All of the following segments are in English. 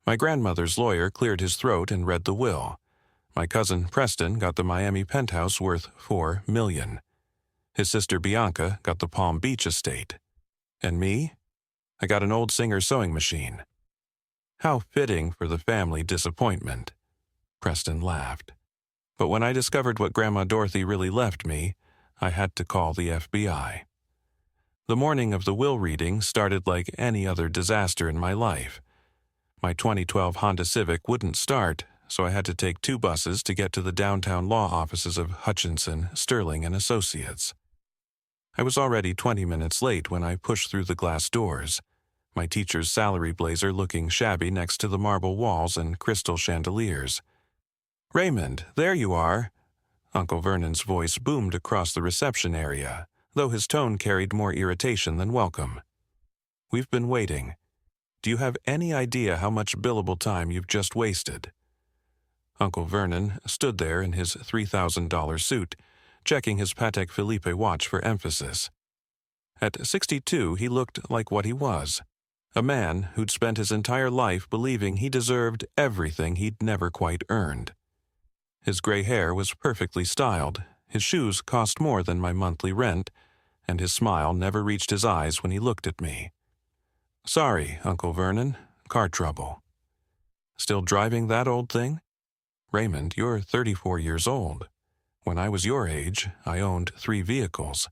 My grandmother's lawyer cleared his throat and read the will. My cousin Preston got the Miami penthouse worth $4 million. His sister Bianca got the Palm Beach estate. And me? I got an old Singer sewing machine. How fitting for the family disappointment. Preston laughed. But when I discovered what Grandma Dorothy really left me, I had to call the FBI. The morning of the will reading started like any other disaster in my life. My 2012 Honda Civic wouldn't start, so I had to take 2 buses to get to the downtown law offices of Hutchinson, Sterling and Associates. I was already 20 minutes late when I pushed through the glass doors, my teacher's salary blazer looking shabby next to the marble walls and crystal chandeliers. "Raymond, there you are!" Uncle Vernon's voice boomed across the reception area, though his tone carried more irritation than welcome. "We've been waiting. Do you have any idea how much billable time you've just wasted?" Uncle Vernon stood there in his $3,000 suit, checking his Patek Philippe watch for emphasis. At 62, he looked like what he was, a man who'd spent his entire life believing he deserved everything he'd never quite earned. His gray hair was perfectly styled, his shoes cost more than my monthly rent, and his smile never reached his eyes when he looked at me. "Sorry, Uncle Vernon, car trouble." "Still driving that old thing?" "Raymond, you're 34 years old. When I was your age, I owned 3 vehicles."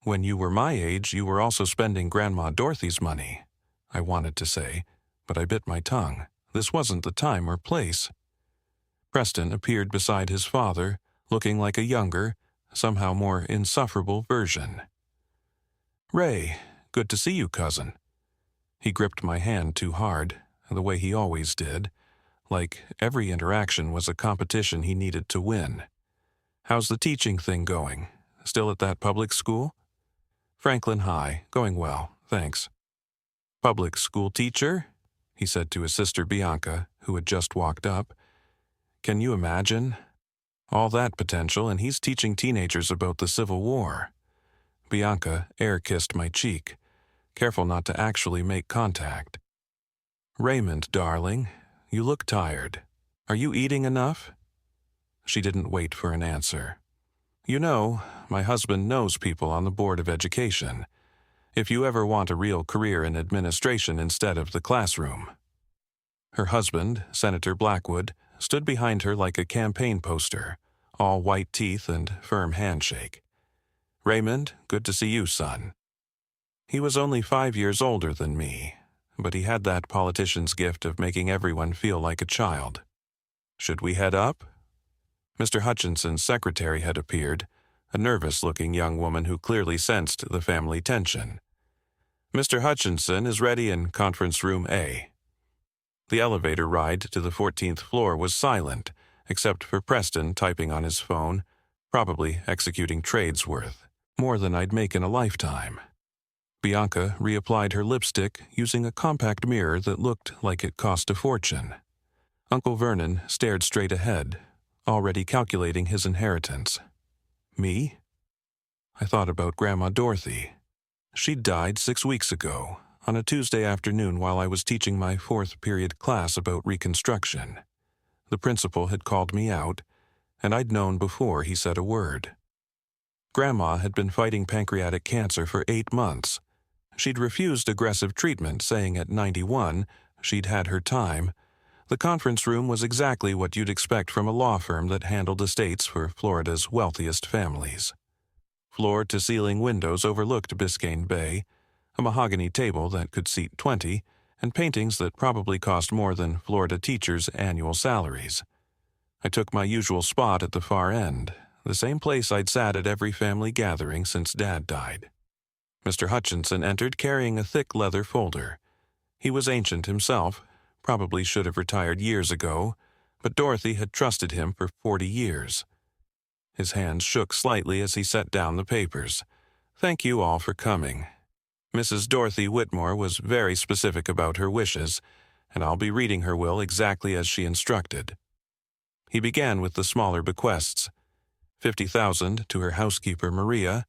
"When you were my age, you were also spending Grandma Dorothy's money," I wanted to say, but I bit my tongue. This wasn't the time or place. Preston appeared beside his father, looking like a younger, somehow more insufferable version. "Ray, good to see you, cousin." He gripped my hand too hard, the way he always did, like every interaction was a competition he needed to win. "How's the teaching thing going? Still at that public school?" "Franklin High, going well, thanks." "Public school teacher?" he said to his sister Bianca, who had just walked up. "Can you imagine? All that potential, and he's teaching teenagers about the Civil War." Bianca air-kissed my cheek, careful not to actually make contact. "Raymond, darling, you look tired. Are you eating enough?" She didn't wait for an answer. "You know, my husband knows people on the Board of Education. If you ever want a real career in administration instead of the classroom." Her husband, Senator Blackwood, stood behind her like a campaign poster, all white teeth and firm handshake. "Raymond, good to see you, son." He was only 5 years older than me, but he had that politician's gift of making everyone feel like a child. "Should we head up?" Mr. Hutchinson's secretary had appeared, a nervous-looking young woman who clearly sensed the family tension. "Mr. Hutchinson is ready in conference room A." The elevator ride to the 14th floor was silent, except for Preston typing on his phone, probably executing trades worth, more than I'd make in a lifetime. Bianca reapplied her lipstick using a compact mirror that looked like it cost a fortune. Uncle Vernon stared straight ahead, already calculating his inheritance. Me? I thought about Grandma Dorothy. She'd died 6 weeks ago, on a Tuesday afternoon while I was teaching my 4th period class about Reconstruction. The principal had called me out, and I'd known before he said a word. Grandma had been fighting pancreatic cancer for 8 months. She'd refused aggressive treatment, saying at 91 she'd had her time. The conference room was exactly what you'd expect from a law firm that handled estates for Florida's wealthiest families. Floor-to-ceiling windows overlooked Biscayne Bay, a mahogany table that could seat 20, and paintings that probably cost more than Florida teachers' annual salaries. I took my usual spot at the far end, the same place I'd sat at every family gathering since Dad died. Mr. Hutchinson entered carrying a thick leather folder. He was ancient himself, probably should have retired years ago, but Dorothy had trusted him for 40 years. His hands shook slightly as he set down the papers. "Thank you all for coming. Mrs. Dorothy Whitmore was very specific about her wishes, and I'll be reading her will exactly as she instructed." He began with the smaller bequests. $50,000 to her housekeeper Maria,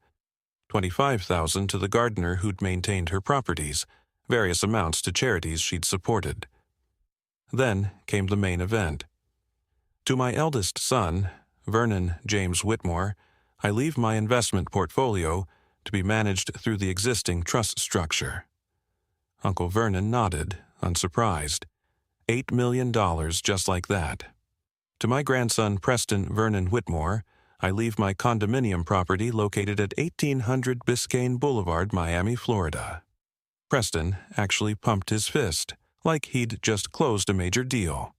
$25,000 to the gardener who'd maintained her properties, various amounts to charities she'd supported. Then came the main event. To my eldest son, Vernon James Whitmore, I leave my investment portfolio to be managed through the existing trust structure. Uncle Vernon nodded, unsurprised. $8 million just like that. To my grandson Preston Vernon Whitmore, I leave my condominium property located at 1800 Biscayne Boulevard, Miami, Florida. Preston actually pumped his fist, like he'd just closed a major deal.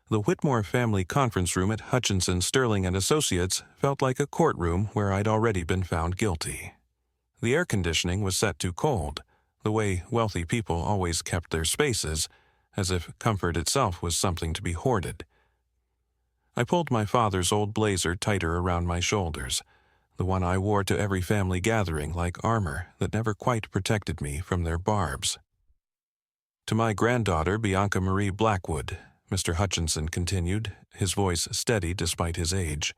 The Whitmore family conference room at Hutchinson Sterling and Associates felt like a courtroom where I'd already been found guilty. The air conditioning was set too cold, the way wealthy people always kept their spaces, as if comfort itself was something to be hoarded. I pulled my father's old blazer tighter around my shoulders, the one I wore to every family gathering like armor that never quite protected me from their barbs. To my granddaughter Bianca Marie Blackwood, Mr. Hutchinson continued, his voice steady despite his age,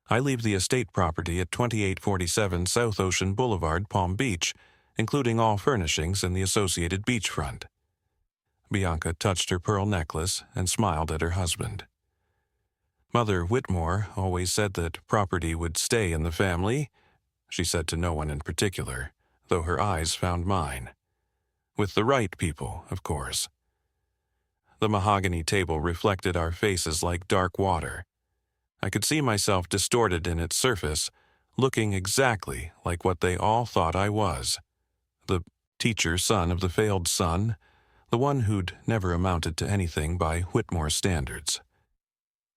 I leave the estate property at 2847 South Ocean Boulevard, Palm Beach, including all furnishings and the associated beachfront. Bianca touched her pearl necklace and smiled at her husband. Mother Whitmore always said that property would stay in the family, she said to no one in particular, though her eyes found mine. With the right people, of course. The mahogany table reflected our faces like dark water. I could see myself distorted in its surface, looking exactly like what they all thought I was. The teacher son of the failed son, the one who'd never amounted to anything by Whitmore standards.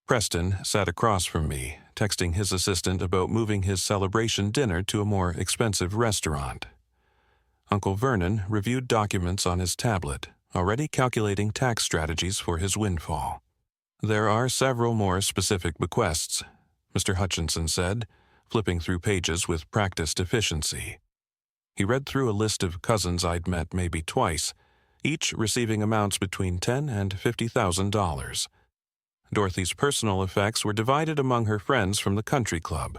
Preston sat across from me, texting his assistant about moving his celebration dinner to a more expensive restaurant. Uncle Vernon reviewed documents on his tablet, already calculating tax strategies for his windfall. There are several more specific bequests, Mr. Hutchinson said, flipping through pages with practiced efficiency. He read through a list of cousins I'd met maybe twice, each receiving amounts between $10,000 and $50,000. Dorothy's personal effects were divided among her friends from the country club.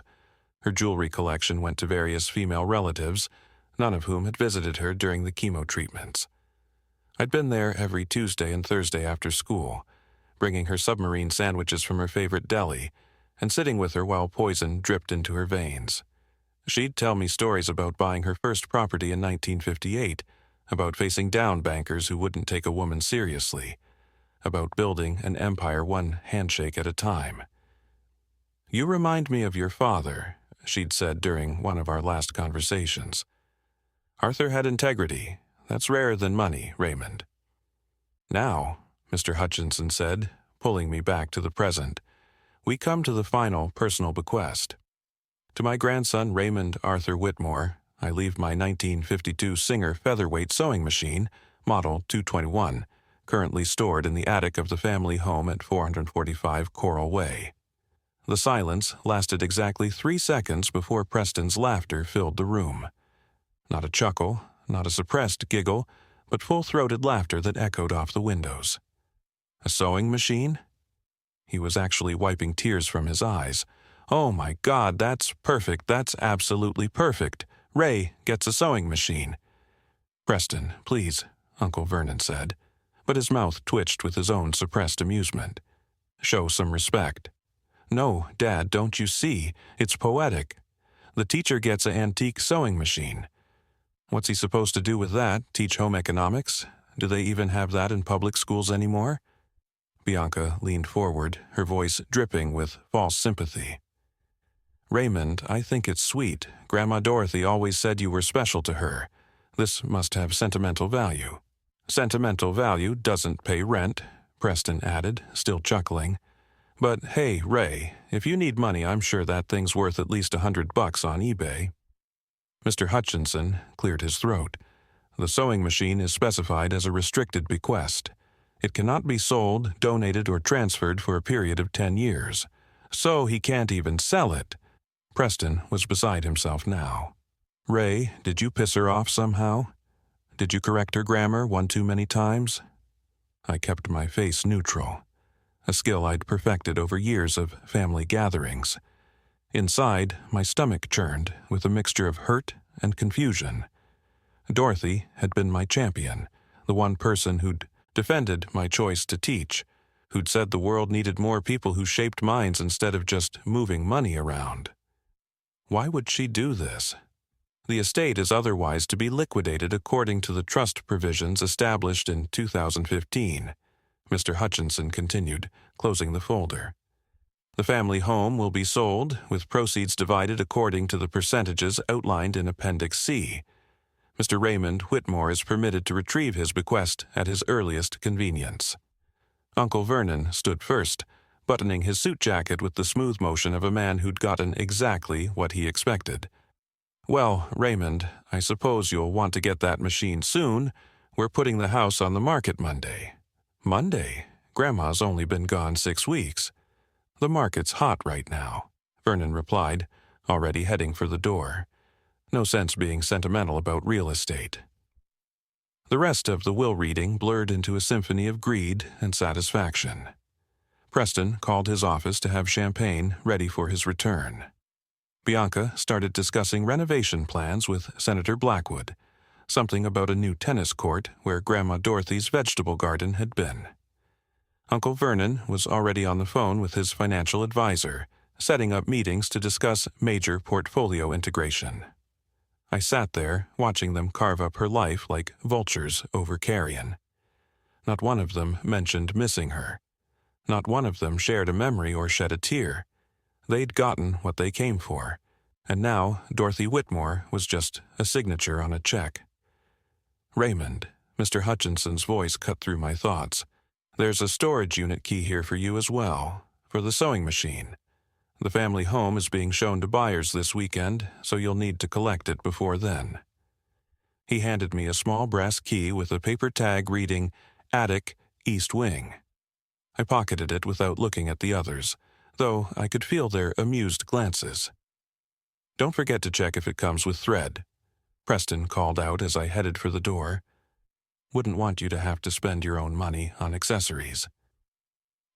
Her jewelry collection went to various female relatives, none of whom had visited her during the chemo treatments. I'd been there every Tuesday and Thursday after school, bringing her submarine sandwiches from her favorite deli, and sitting with her while poison dripped into her veins. She'd tell me stories about buying her first property in 1958, about facing down bankers who wouldn't take a woman seriously, about building an empire one handshake at a time. "You remind me of your father," she'd said during one of our last conversations. "Arthur had integrity. That's rarer than money, Raymond." "Now," Mr. Hutchinson said, pulling me back to the present, "we come to the final personal bequest. To my grandson Raymond Arthur Whitmore, I leave my 1952 Singer featherweight sewing machine, model 221, currently stored in the attic of the family home at 445 Coral Way." The silence lasted exactly 3 seconds before Preston's laughter filled the room. Not a chuckle, not a suppressed giggle, but full-throated laughter that echoed off the windows. "A sewing machine?" He was actually wiping tears from his eyes. "Oh my God, that's perfect, that's absolutely perfect. Ray gets a sewing machine." "Preston, please," Uncle Vernon said, but his mouth twitched with his own suppressed amusement. "Show some respect." "No, Dad, don't you see? It's poetic. The teacher gets an antique sewing machine. What's he supposed to do with that? Teach home economics? Do they even have that in public schools anymore?" Bianca leaned forward, her voice dripping with false sympathy. "Raymond, I think it's sweet. Grandma Dorothy always said you were special to her. This must have sentimental value." "Sentimental value doesn't pay rent," Preston added, still chuckling. "But hey, Ray, if you need money, I'm sure that thing's worth at least $100 on eBay." Mr. Hutchinson cleared his throat. "The sewing machine is specified as a restricted bequest. It cannot be sold, donated, or transferred for a period of 10 years. So he can't even sell it." Preston was beside himself now. "Ray, did you piss her off somehow? Did you correct her grammar one too many times?" I kept my face neutral, a skill I'd perfected over years of family gatherings. Inside, my stomach churned with a mixture of hurt and confusion. Dorothy had been my champion, the one person who'd defended my choice to teach, who'd said the world needed more people who shaped minds instead of just moving money around. Why would she do this? The estate is otherwise to be liquidated according to the trust provisions established in 2015, Mr. Hutchinson continued, closing the folder. The family home will be sold, with proceeds divided according to the percentages outlined in Appendix C. Mr. Raymond Whitmore is permitted to retrieve his bequest at his earliest convenience. Uncle Vernon stood first, buttoning his suit jacket with the smooth motion of a man who'd gotten exactly what he expected. Well, Raymond, I suppose you'll want to get that machine soon. We're putting the house on the market Monday. Monday? Grandma's only been gone 6 weeks. The market's hot right now, Vernon replied, already heading for the door. No sense being sentimental about real estate. The rest of the will reading blurred into a symphony of greed and satisfaction. Preston called his office to have champagne ready for his return. Bianca started discussing renovation plans with Senator Blackwood, something about a new tennis court where Grandma Dorothy's vegetable garden had been. Uncle Vernon was already on the phone with his financial advisor, setting up meetings to discuss major portfolio integration. I sat there, watching them carve up her life like vultures over carrion. Not one of them mentioned missing her. Not one of them shared a memory or shed a tear. They'd gotten what they came for, and now Dorothy Whitmore was just a signature on a check. Raymond, Mr. Hutchinson's voice cut through my thoughts. There's a storage unit key here for you as well, for the sewing machine. The family home is being shown to buyers this weekend, so you'll need to collect it before then. He handed me a small brass key with a paper tag reading, Attic, East Wing. I pocketed it without looking at the others, though I could feel their amused glances. Don't forget to check if it comes with thread, Preston called out as I headed for the door. Wouldn't want you to have to spend your own money on accessories.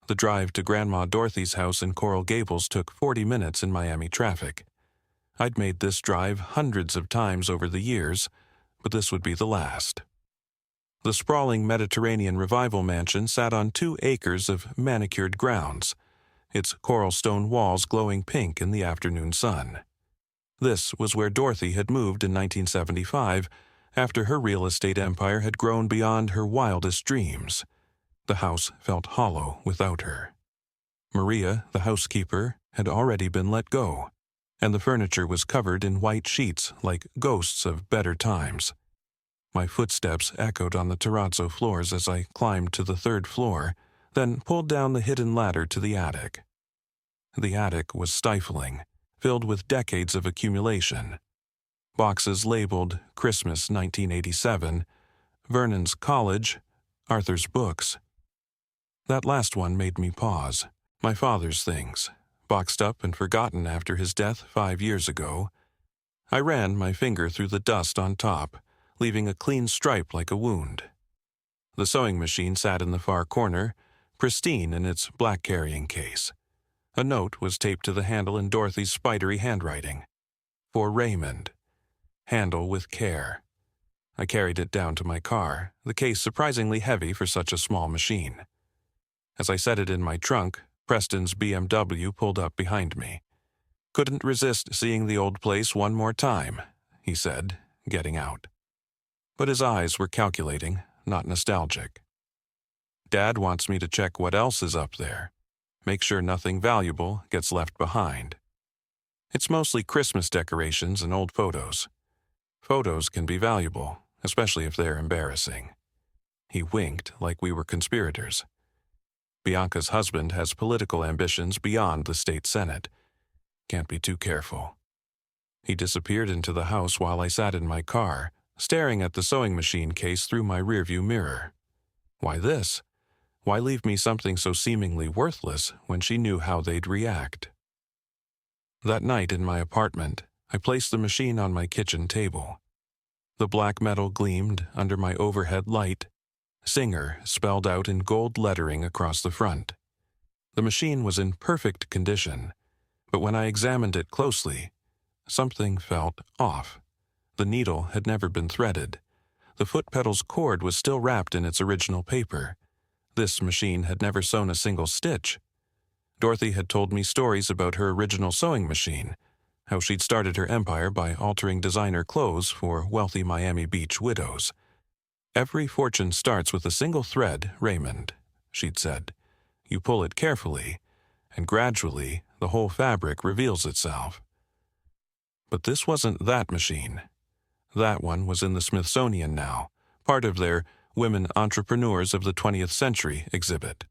The drive to Grandma Dorothy's house in Coral Gables took 40 minutes in Miami traffic. I'd made this drive hundreds of times over the years, but this would be the last. The sprawling Mediterranean Revival mansion sat on 2 acres of manicured grounds, its coral stone walls glowing pink in the afternoon sun. This was where Dorothy had moved in 1975 after her real estate empire had grown beyond her wildest dreams. The house felt hollow without her. Maria, the housekeeper, had already been let go, and the furniture was covered in white sheets like ghosts of better times. My footsteps echoed on the terrazzo floors as I climbed to the 3rd floor, then pulled down the hidden ladder to the attic. The attic was stifling, filled with decades of accumulation. Boxes labeled Christmas 1987, Vernon's college, Arthur's books. That last one made me pause. My father's things, boxed up and forgotten after his death 5 years ago. I ran my finger through the dust on top, leaving a clean stripe like a wound. The sewing machine sat in the far corner, pristine in its black carrying case. A note was taped to the handle in Dorothy's spidery handwriting. For Raymond. Handle with care. I carried it down to my car, the case surprisingly heavy for such a small machine. As I set it in my trunk, Preston's BMW pulled up behind me. Couldn't resist seeing the old place one more time, he said, getting out. But his eyes were calculating, not nostalgic. Dad wants me to check what else is up there. Make sure nothing valuable gets left behind. It's mostly Christmas decorations and old photos. Photos can be valuable, especially if they're embarrassing. He winked like we were conspirators. Bianca's husband has political ambitions beyond the state senate. Can't be too careful. He disappeared into the house while I sat in my car, staring at the sewing machine case through my rearview mirror. Why this? Why leave me something so seemingly worthless when she knew how they'd react? That night in my apartment, I placed the machine on my kitchen table. The black metal gleamed under my overhead light. Singer spelled out in gold lettering across the front. The machine was in perfect condition, but when I examined it closely, something felt off. The needle had never been threaded. The foot pedal's cord was still wrapped in its original paper. This machine had never sewn a single stitch. Dorothy had told me stories about her original sewing machine, how she'd started her empire by altering designer clothes for wealthy Miami Beach widows. "Every fortune starts with a single thread, Raymond," she'd said. "You pull it carefully, and gradually the whole fabric reveals itself." But this wasn't that machine. That one was in the Smithsonian now, part of their Women Entrepreneurs of the 20th Century exhibit.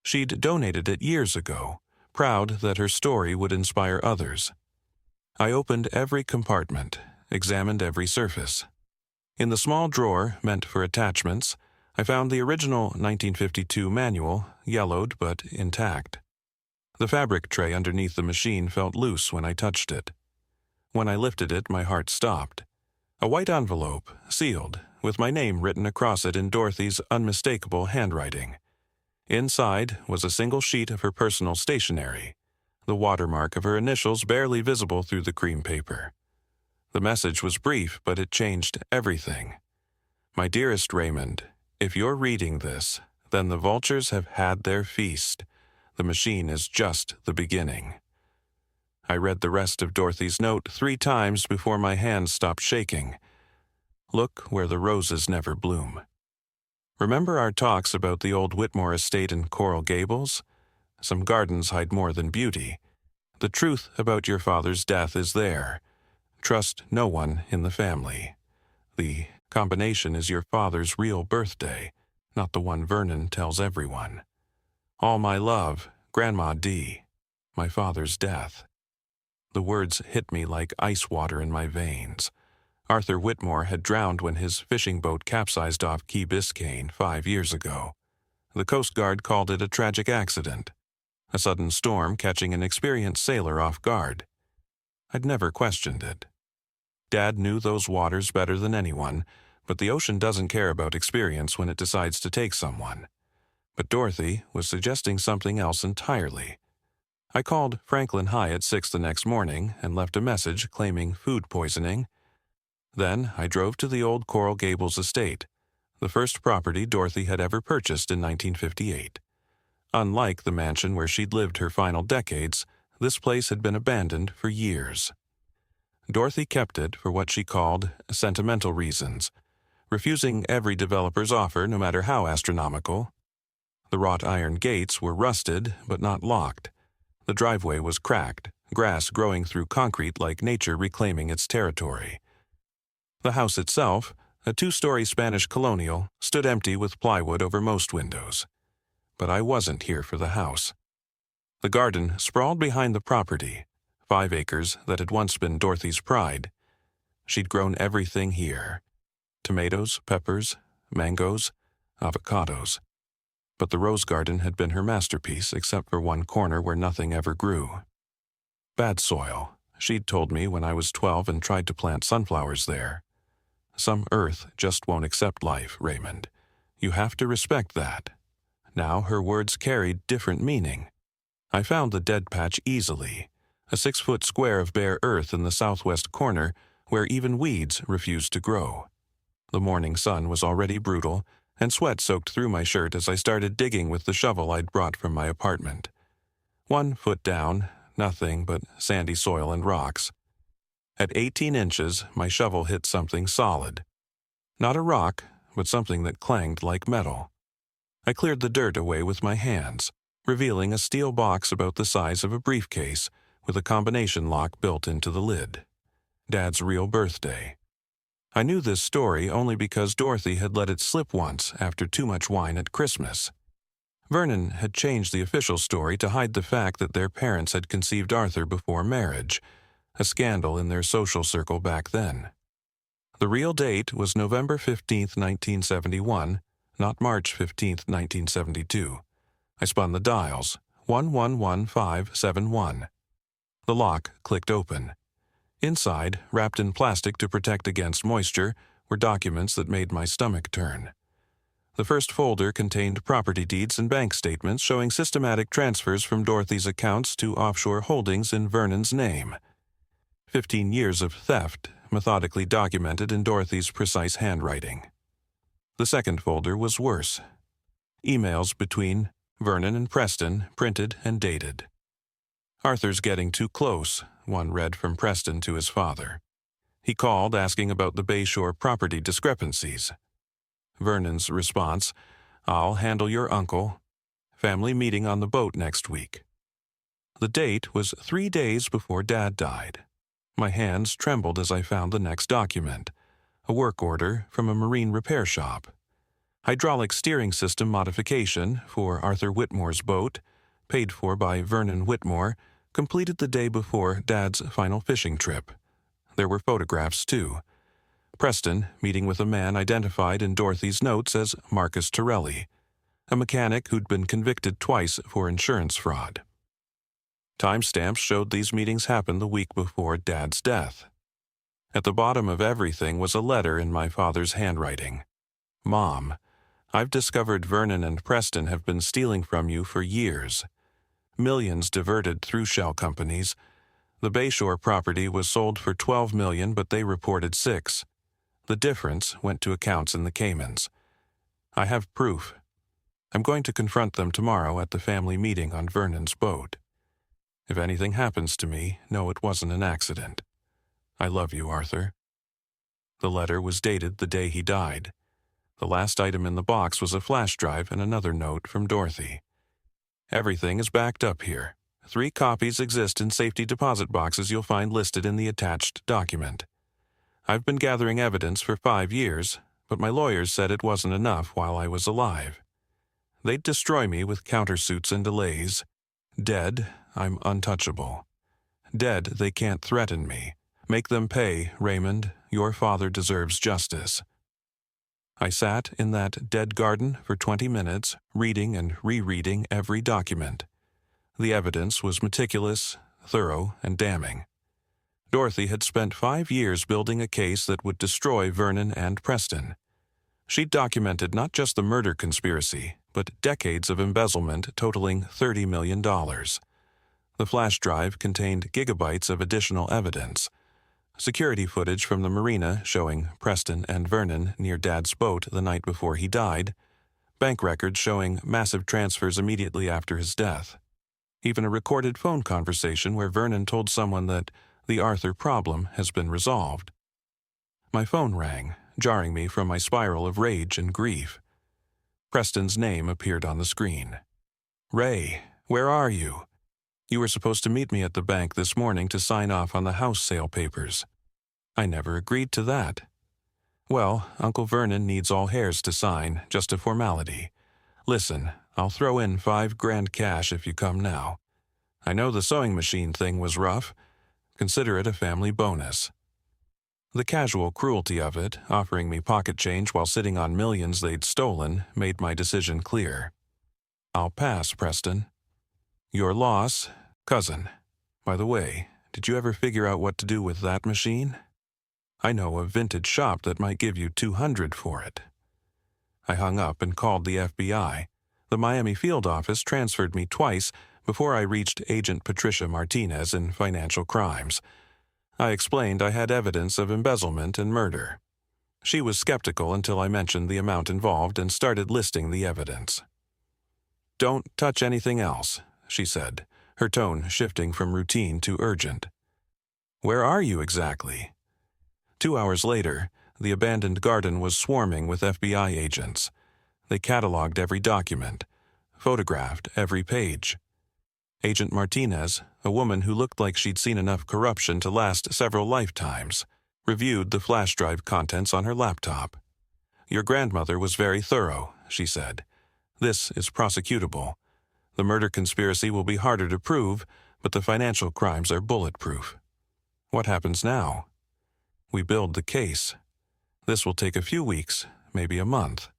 She'd donated it years ago, proud that her story would inspire others. I opened every compartment, examined every surface. In the small drawer meant for attachments, I found the original 1952 manual, yellowed but intact. The fabric tray underneath the machine felt loose when I touched it. When I lifted it, my heart stopped. A white envelope, sealed, with my name written across it in Dorothy's unmistakable handwriting. Inside was a single sheet of her personal stationery, the watermark of her initials barely visible through the cream paper. The message was brief, but it changed everything. "My dearest Raymond, if you're reading this, then the vultures have had their feast. The machine is just the beginning." I read the rest of Dorothy's note 3 times before my hands stopped shaking. "Look where the roses never bloom." Remember our talks about the old Whitmore estate in Coral Gables? Some gardens hide more than beauty. The truth about your father's death is there. Trust no one in the family. The combination is your father's real birthday, not the one Vernon tells everyone. All my love, Grandma D. My father's death. The words hit me like ice water in my veins. Arthur Whitmore had drowned when his fishing boat capsized off Key Biscayne 5 years ago. The Coast Guard called it a tragic accident, a sudden storm catching an experienced sailor off guard. I'd never questioned it. Dad knew those waters better than anyone, but the ocean doesn't care about experience when it decides to take someone. But Dorothy was suggesting something else entirely. I called Franklin High at 6 the next morning and left a message claiming food poisoning. Then I drove to the old Coral Gables estate, the first property Dorothy had ever purchased in 1958. Unlike the mansion where she'd lived her final decades, this place had been abandoned for years. Dorothy kept it for what she called sentimental reasons, refusing every developer's offer no matter how astronomical. The wrought iron gates were rusted but not locked. The driveway was cracked, grass growing through concrete like nature reclaiming its territory. The house itself, a 2-story Spanish colonial, stood empty with plywood over most windows. But I wasn't here for the house. The garden sprawled behind the property, 5 acres that had once been Dorothy's pride. She'd grown everything here: tomatoes, peppers, mangoes, avocados. But the rose garden had been her masterpiece except for one corner where nothing ever grew. Bad soil, she'd told me when I was 12 and tried to plant sunflowers there. Some earth just won't accept life, Raymond. You have to respect that. Now her words carried different meaning. I found the dead patch easily, a 6-foot square of bare earth in the southwest corner where even weeds refused to grow. The morning sun was already brutal, and sweat soaked through my shirt as I started digging with the shovel I'd brought from my apartment. 1 foot down, nothing but sandy soil and rocks. At 18 inches, my shovel hit something solid. Not a rock, but something that clanged like metal. I cleared the dirt away with my hands, revealing a steel box about the size of a briefcase with a combination lock built into the lid. Dad's real birthday. I knew this story only because Dorothy had let it slip once after too much wine at Christmas. Vernon had changed the official story to hide the fact that their parents had conceived Arthur before marriage, a scandal in their social circle back then. The real date was November 15, 1971, not March 15, 1972. I spun the dials, 111571. The lock clicked open. Inside, wrapped in plastic to protect against moisture, were documents that made my stomach turn. The first folder contained property deeds and bank statements showing systematic transfers from Dorothy's accounts to offshore holdings in Vernon's name. 15 years of theft methodically documented in Dorothy's precise handwriting. The second folder was worse. Emails between Vernon and Preston, printed and dated. "Arthur's getting too close," one read from Preston to his father. He called asking about the Bayshore property discrepancies. Vernon's response, "I'll handle your uncle. Family meeting on the boat next week." The date was 3 days before Dad died. My hands trembled as I found the next document, a work order from a marine repair shop. Hydraulic steering system modification for Arthur Whitmore's boat, paid for by Vernon Whitmore, completed the day before Dad's final fishing trip. There were photographs, too. Preston meeting with a man identified in Dorothy's notes as Marcus Torelli, a mechanic who'd been convicted twice for insurance fraud. Timestamps showed these meetings happened the week before Dad's death. At the bottom of everything was a letter in my father's handwriting. "Mom, I've discovered Vernon and Preston have been stealing from you for years. Millions diverted through shell companies. The Bayshore property was sold for $12 million, but they reported $6 million. The difference went to accounts in the Caymans. I have proof. I'm going to confront them tomorrow at the family meeting on Vernon's boat. If anything happens to me, know it wasn't an accident. I love you, Arthur." The letter was dated the day he died. The last item in the box was a flash drive and another note from Dorothy. "Everything is backed up here. 3 copies exist in safety deposit boxes you'll find listed in the attached document. I've been gathering evidence for 5 years, but my lawyers said it wasn't enough while I was alive. They'd destroy me with countersuits and delays. Dead, I'm untouchable. Dead, they can't threaten me. Make them pay, Raymond. Your father deserves justice." I sat in that dead garden for 20 minutes, reading and rereading every document. The evidence was meticulous, thorough, and damning. Dorothy had spent 5 years building a case that would destroy Vernon and Preston. She'd documented not just the murder conspiracy, but decades of embezzlement totaling $30 million. The flash drive contained gigabytes of additional evidence. Security footage from the marina showing Preston and Vernon near Dad's boat the night before he died. Bank records showing massive transfers immediately after his death. Even a recorded phone conversation where Vernon told someone that the Arthur problem has been resolved. My phone rang, jarring me from my spiral of rage and grief. Preston's name appeared on the screen. "Ray, where are you? You were supposed to meet me at the bank this morning to sign off on the house sale papers. I never agreed to that." "Well, Uncle Vernon needs all heirs to sign, just a formality. Listen, I'll throw in $5,000 cash if you come now. I know the sewing machine thing was rough. Consider it a family bonus." The casual cruelty of it, offering me pocket change while sitting on millions they'd stolen, made my decision clear. "I'll pass, Preston." "Your loss, cousin. By the way, did you ever figure out what to do with that machine? I know a vintage shop that might give you $200 for it." I hung up and called the FBI. The Miami field office transferred me twice before I reached Agent Patricia Martinez in financial crimes. I explained I had evidence of embezzlement and murder. She was skeptical until I mentioned the amount involved and started listing the evidence. "Don't touch anything else," she said, her tone shifting from routine to urgent. "Where are you exactly?" 2 hours later, the abandoned garden was swarming with FBI agents. They cataloged every document, photographed every page. Agent Martinez, a woman who looked like she'd seen enough corruption to last several lifetimes, reviewed the flash drive contents on her laptop. "Your grandmother was very thorough," she said. "This is prosecutable. The murder conspiracy will be harder to prove, but the financial crimes are bulletproof. What happens now? We build the case. This will take a few weeks, maybe a month.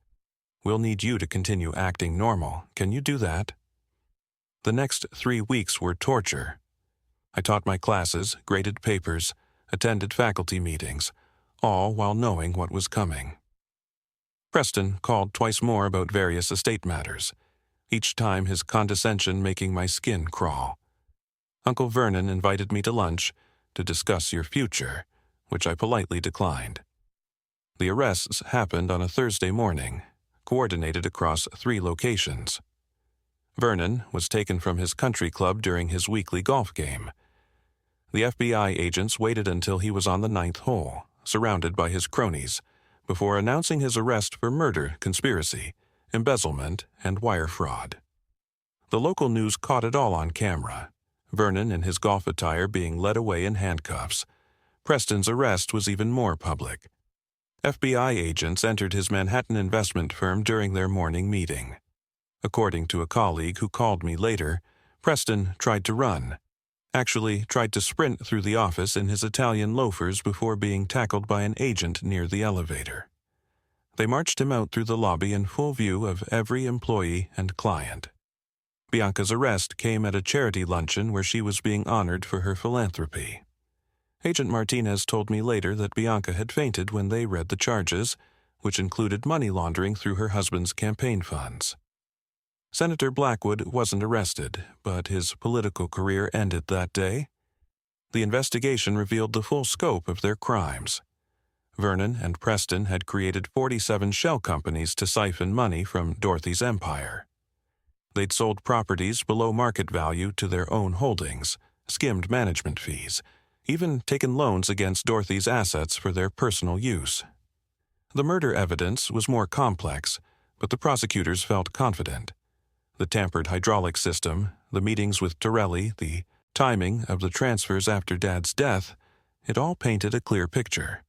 We'll need you to continue acting normal. Can you do that?" The next 3 weeks were torture. I taught my classes, graded papers, attended faculty meetings, all while knowing what was coming. Preston called twice more about various estate matters, each time his condescension making my skin crawl. Uncle Vernon invited me to lunch to discuss your future, which I politely declined. The arrests happened on a Thursday morning, coordinated across 3 locations. Vernon was taken from his country club during his weekly golf game. The FBI agents waited until he was on the 9th hole, surrounded by his cronies, before announcing his arrest for murder, conspiracy, embezzlement, and wire fraud. The local news caught it all on camera. Vernon in his golf attire being led away in handcuffs. Preston's arrest was even more public. FBI agents entered his Manhattan investment firm during their morning meeting. According to a colleague who called me later, Preston tried to run. Actually tried to sprint through the office in his Italian loafers before being tackled by an agent near the elevator. They marched him out through the lobby in full view of every employee and client. Bianca's arrest came at a charity luncheon where she was being honored for her philanthropy. Agent Martinez told me later that Bianca had fainted when they read the charges, which included money laundering through her husband's campaign funds. Senator Blackwood wasn't arrested, but his political career ended that day. The investigation revealed the full scope of their crimes. Vernon and Preston had created 47 shell companies to siphon money from Dorothy's empire. They'd sold properties below market value to their own holdings, skimmed management fees, even taken loans against Dorothy's assets for their personal use. The murder evidence was more complex, but the prosecutors felt confident. The tampered hydraulic system, the meetings with Torelli, the timing of the transfers after Dad's death, it all painted a clear picture.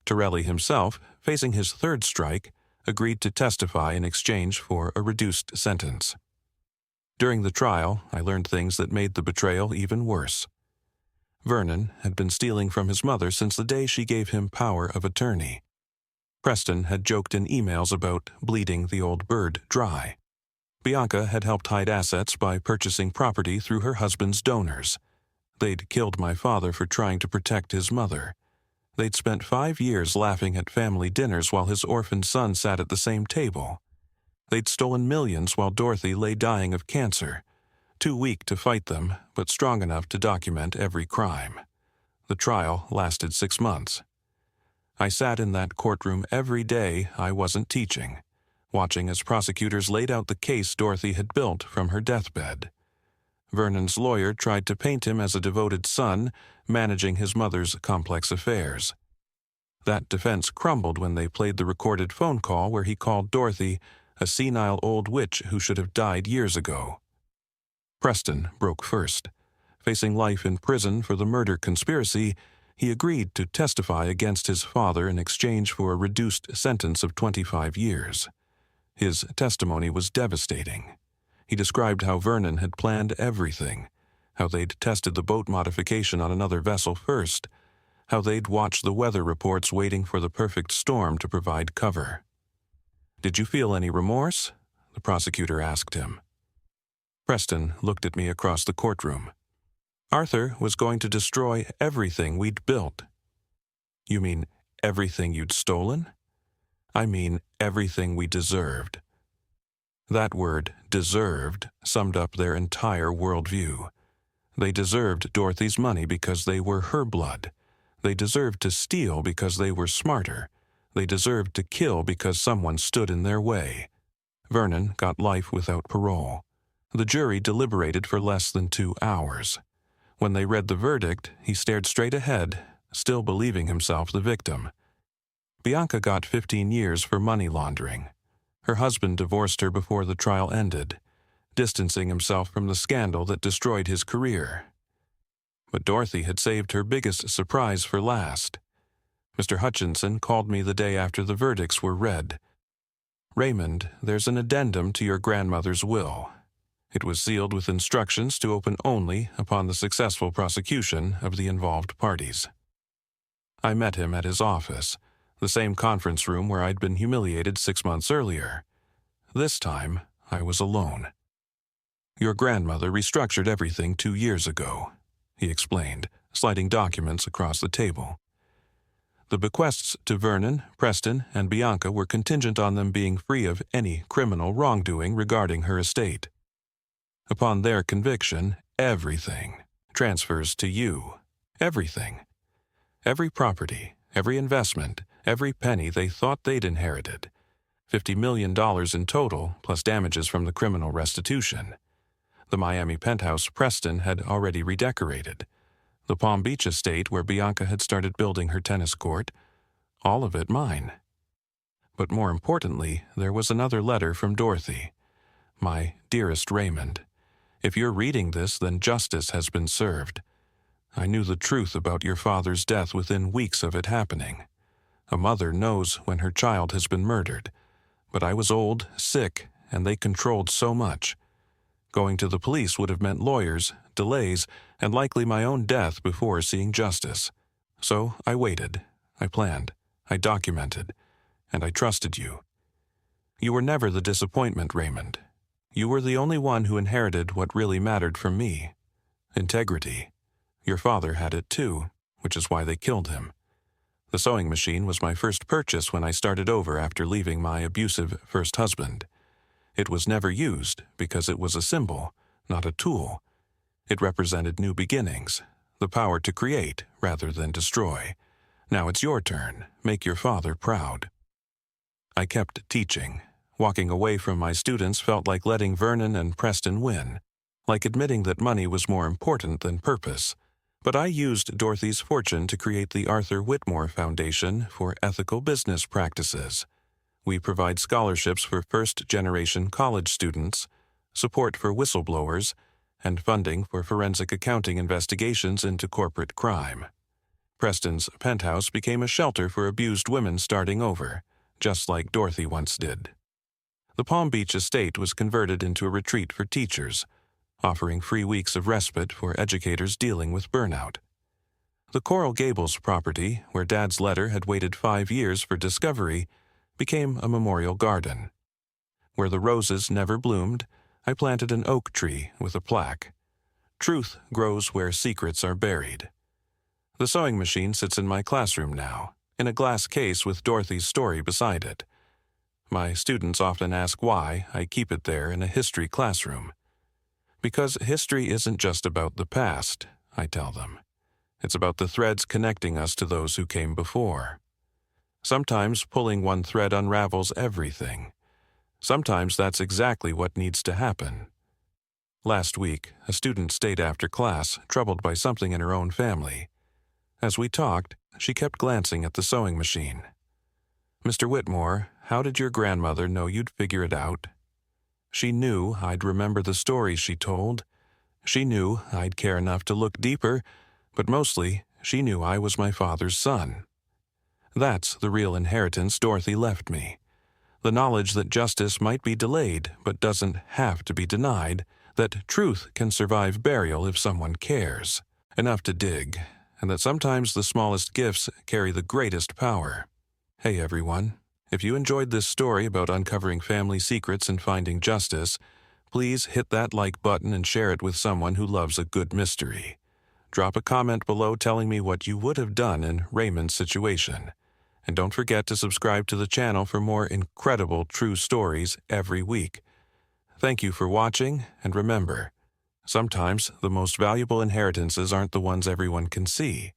Torelli himself, facing his 3rd strike, agreed to testify in exchange for a reduced sentence. During the trial, I learned things that made the betrayal even worse. Vernon had been stealing from his mother since the day she gave him power of attorney. Preston had joked in emails about bleeding the old bird dry. Bianca had helped hide assets by purchasing property through her husband's donors. They'd killed my father for trying to protect his mother. They'd spent 5 years laughing at family dinners while his orphaned son sat at the same table. They'd stolen millions while Dorothy lay dying of cancer, too weak to fight them, but strong enough to document every crime. The trial lasted 6 months. I sat in that courtroom every day I wasn't teaching, watching as prosecutors laid out the case Dorothy had built from her deathbed. Vernon's lawyer tried to paint him as a devoted son, managing his mother's complex affairs. That defense crumbled when they played the recorded phone call where he called Dorothy a senile old witch who should have died years ago. Preston broke first. Facing life in prison for the murder conspiracy, he agreed to testify against his father in exchange for a reduced sentence of 25 years. His testimony was devastating. He described how Vernon had planned everything, how they'd tested the boat modification on another vessel first, how they'd watched the weather reports waiting for the perfect storm to provide cover. "Did you feel any remorse?" the prosecutor asked him. Preston looked at me across the courtroom. "Arthur was going to destroy everything we'd built." "You mean everything you'd stolen?" "I mean everything we deserved." That word, deserved, summed up their entire worldview. They deserved Dorothy's money because they were her blood. They deserved to steal because they were smarter. They deserved to kill because someone stood in their way. Vernon got life without parole. The jury deliberated for less than 2 hours. When they read the verdict, he stared straight ahead, still believing himself the victim. Bianca got 15 years for money laundering. Her husband divorced her before the trial ended, distancing himself from the scandal that destroyed his career. But Dorothy had saved her biggest surprise for last. Mr. Hutchinson called me the day after the verdicts were read. "Raymond, there's an addendum to your grandmother's will. It was sealed with instructions to open only upon the successful prosecution of the involved parties." I met him at his office, the same conference room where I'd been humiliated 6 months earlier. This time, I was alone. "Your grandmother restructured everything 2 years ago," he explained, sliding documents across the table. The bequests to Vernon, Preston, and Bianca were contingent on them being free of any criminal wrongdoing regarding her estate. Upon their conviction, everything transfers to you. Everything. Every property, every investment, every penny they thought they'd inherited. $50 million in total, plus damages from the criminal restitution. The Miami penthouse Preston had already redecorated. The Palm Beach estate where Bianca had started building her tennis court. All of it mine. But more importantly, there was another letter from Dorothy. My dearest Raymond, if you're reading this, then justice has been served. I knew the truth about your father's death within weeks of it happening. A mother knows when her child has been murdered. But I was old, sick, and they controlled so much. Going to the police would have meant lawyers, delays, and likely my own death before seeing justice. So I waited, I planned, I documented, and I trusted you. You were never the disappointment, Raymond. You were the only one who inherited what really mattered from me. Integrity. Your father had it too, which is why they killed him. The sewing machine was my first purchase when I started over after leaving my abusive first husband. It was never used because it was a symbol, not a tool. It represented new beginnings, the power to create rather than destroy. Now it's your turn. Make your father proud. I kept teaching. Walking away from my students felt like letting Vernon and Preston win, like admitting that money was more important than purpose. But I used Dorothy's fortune to create the Arthur Whitmore Foundation for Ethical Business Practices. We provide scholarships for first-generation college students, support for whistleblowers, and funding for forensic accounting investigations into corporate crime. Preston's penthouse became a shelter for abused women starting over, just like Dorothy once did. The Palm Beach estate was converted into a retreat for teachers, offering free weeks of respite for educators dealing with burnout. The Coral Gables property, where Dad's letter had waited 5 years for discovery, became a memorial garden. Where the roses never bloomed, I planted an oak tree with a plaque. Truth grows where secrets are buried. The sewing machine sits in my classroom now, in a glass case with Dorothy's story beside it. My students often ask why I keep it there in a history classroom. Because history isn't just about the past, I tell them. It's about the threads connecting us to those who came before. Sometimes pulling one thread unravels everything. Sometimes that's exactly what needs to happen. Last week, a student stayed after class, troubled by something in her own family. As we talked, she kept glancing at the sewing machine. "Mr. Whitmore, how did your grandmother know you'd figure it out?" She knew I'd remember the stories she told. She knew I'd care enough to look deeper, but mostly, she knew I was my father's son. That's the real inheritance Dorothy left me. The knowledge that justice might be delayed but doesn't have to be denied, that truth can survive burial if someone cares enough to dig, and that sometimes the smallest gifts carry the greatest power. Hey everyone, if you enjoyed this story about uncovering family secrets and finding justice, please hit that like button and share it with someone who loves a good mystery. Drop a comment below telling me what you would have done in Raymond's situation. And don't forget to subscribe to the channel for more incredible true stories every week. Thank you for watching, and remember, sometimes the most valuable inheritances aren't the ones everyone can see.